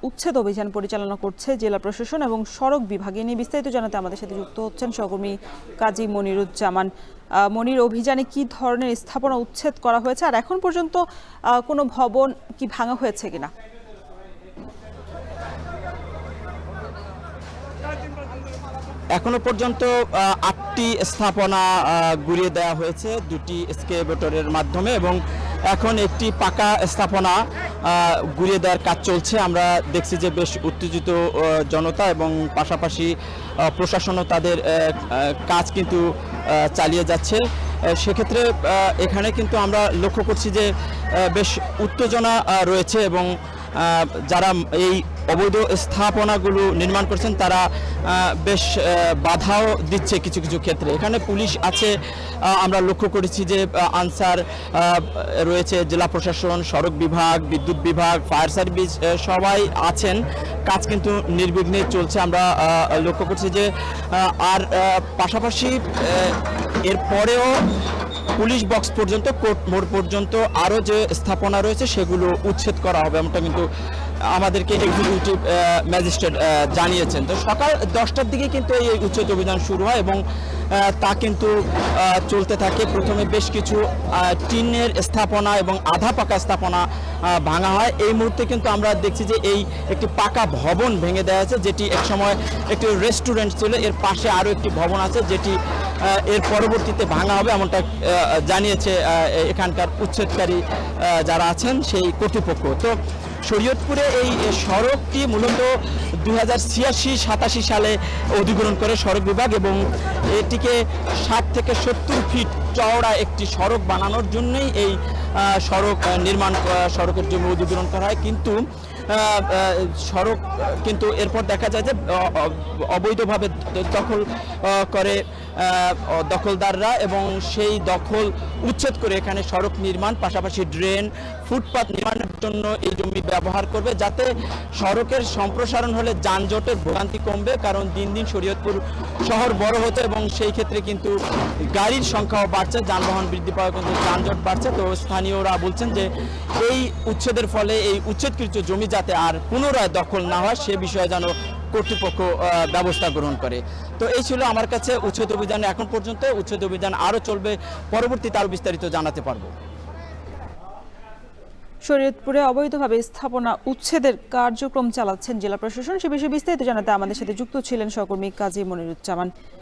উচ্ছেদ অভিযান পরিচালনা করছে জেলা প্রশাসন এবং সড়ক বিভাগে। নিয়ে বিস্তারিত জানাতে আমাদের সাথে যুক্ত হচ্ছেন সহকর্মী কাজী মনিরুজ্জামান। মনির, অভিযানে কি ধরনের স্থাপনা উচ্ছেদ করা হয়েছে আর এখন পর্যন্ত কোনো ভবন কি ভাঙা হয়েছে কিনা? এখনো পর্যন্ত ৮টি স্থাপনা গুড়িয়ে দেওয়া হয়েছে 2টি এক্সকেভেটরের মাধ্যমে এবং এখন একটি পাকা স্থাপনা গুড়িয়ে দেওয়ার কাজ চলছে। আমরা দেখছি যে বেশ উত্তেজিত জনতা এবং পাশাপাশি প্রশাসনও তাদের কাজ কিন্তু চালিয়ে যাচ্ছে। সেক্ষেত্রে এখানে কিন্তু আমরা লক্ষ্য করছি যে বেশ উত্তেজনা রয়েছে এবং যারা এই অবৈধ স্থাপনাগুলো নির্মাণ করছেন তারা বেশ বাধাও দিচ্ছে কিছু কিছু ক্ষেত্রে। এখানে পুলিশ আছে, আমরা লক্ষ্য করেছি যে আনসার রয়েছে, জেলা প্রশাসন, সড়ক বিভাগ, বিদ্যুৎ বিভাগ, ফায়ার সার্ভিস সবাই আছেন। কাজ কিন্তু নির্বিঘ্নে চলছে আমরা লক্ষ্য করছি যে। আর পাশাপাশি এরপরেও পুলিশ বক্স পর্যন্ত, কোর্ট মোড় পর্যন্ত আরও যে স্থাপনা রয়েছে সেগুলো উচ্ছেদ করা হবে, এমনটা কিন্তু আমাদেরকে এক্সিকিউটিভ ম্যাজিস্ট্রেট জানিয়েছেন। তো সকাল 10টার দিকে কিন্তু এই উচ্ছেদ অভিযান শুরু হয় এবং তা কিন্তু চলতে থাকে। প্রথমে বেশ কিছু টিনের স্থাপনা এবং আধা পাকা স্থাপনা ভাঙা হয়। এই মুহূর্তে কিন্তু আমরা দেখছি যে এই একটি পাকা ভবন ভেঙে দেওয়া আছে, যেটি একসময় একটি রেস্টুরেন্ট ছিল। এর পাশে আরও একটি ভবন আছে যেটি এর পরবর্তীতে ভাঙা হবে, এমনটা জানিয়েছে এখানকার উচ্ছেদকারী যারা আছেন সেই কর্তৃপক্ষ। তো শরীয়তপুরে এই সড়কটি মূলত 2086-87 সালে অধিগ্রহণ করে সড়ক বিভাগ এবং এটিকে 60 থেকে 70 ফিট চওড়া একটি সড়ক বানানোর জন্যই এই সড়কের জন্য অধিগ্রহণ করা হয়। কিন্তু সড়ক কিন্তু এরপর দেখা যায় যে অবৈধভাবে দখল করে দখলদাররা এবং সেই দখল উচ্ছেদ করে এখানে সড়ক নির্মাণ, পাশাপাশি ড্রেন, ফুটপাত নির্মাণের জন্য এই জমি ব্যবহার করবে, যাতে সড়কের সম্প্রসারণ হলে যানজটের ভোগান্তি কমবে। কারণ দিন দিন শরীয়তপুর শহর বড় হতো এবং সেই ক্ষেত্রে কিন্তু গাড়ির সংখ্যাও বাড়ছে, যানবাহন বৃদ্ধি পাওয়া কিন্তু যানজট বাড়ছে। তো স্থানীয়রা বলছেন যে এই উচ্ছেদের ফলে এই উচ্ছেদকৃত জমি যাতে আর পুনরায় দখল না হয় সে বিষয়ে যেন কর্তৃপক্ষ ব্যবস্থা গ্রহণ করে। তো এই ছিল আমার কাছে উচ্ছেদ অভিযান এখন পর্যন্ত। উচ্ছেদ অভিযান আরও চলবে, পরবর্তীতে আরও বিস্তারিত জানাতে পারবো। শরীয়তপুরে অবৈধভাবে স্থাপনা উচ্ছেদের কার্যক্রম চালাচ্ছেন জেলা প্রশাসন। সে বিষয়ে বিস্তারিত জানাতে আমাদের সাথে যুক্ত ছিলেন সহকর্মী কাজী মনিরুজ্জামান।